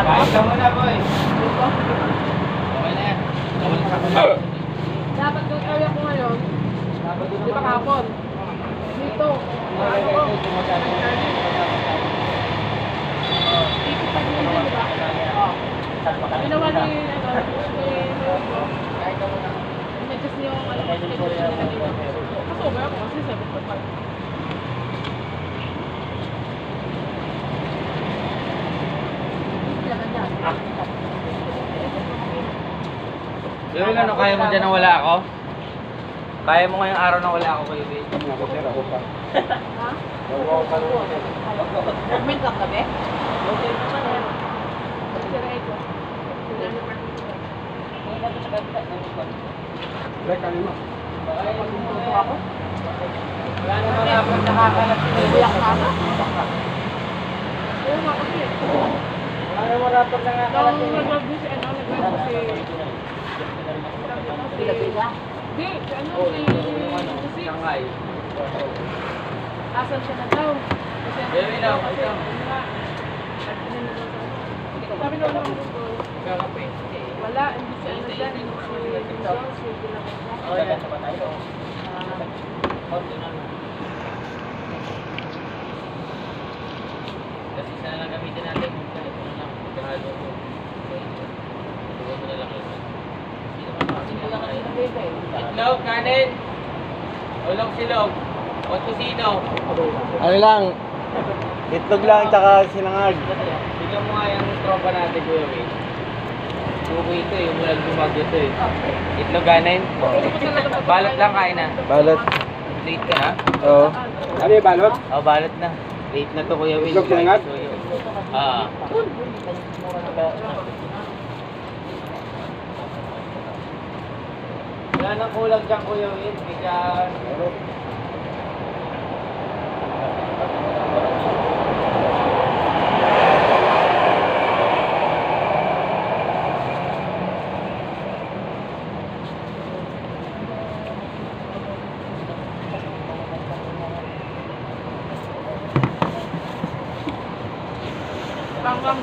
Kain ka muna, boy. Okay na yan. Dapat doon area ko ngayon. Di ba kahapon? Dito. Ano ko? Ikot pa din din, di ba? Ginawa ni, in-adjust niyo yung schedule niya na dito. Mas over ako kasi 7.5. Gawin ano, kaya mo dyan na wala ako? Kaya mo ngayong araw na wala ako kayo, babe? Ha? Movement lang kami? Okay naman. Sira ito. Wala naman ako nakakalat si Buyak ka na? Oo nga kasi. Wala naman dapat nakakalat Nung nag-vlog si ano, nag-vlog si... Di, si ano, si... Shanghai. Asan siya na daw? Kasi ano Dewey daw, kasi, ito. ano nga, sabi naman ng Google, wala, hindi si ano dyan, si Google, si Ginagawa. Okay, nasa ba tayo? Kasi isa na lang gamitin natin. Ito na lang. Pagkahalo ko. Tuwa mo na lang yun. Hindi naman makakasya. Itlog, kanin. Ulong silog. O tusino. Ano lang, itlog lang tsaka sinangag. Tignan mo nga yung tropa natin, Kuya Wade. Suko ito eh, yung walang bumagyo ito eh. Itlog kanin. Balot lang, kain na. Balot. Late ka na? Oo. Ano yung balot? Oh, balot na. Late na to, Kuya Wade. Itlog sinangag? Ah. Wala nang kulang dyan, Kuya Wade. Kaya... Banggang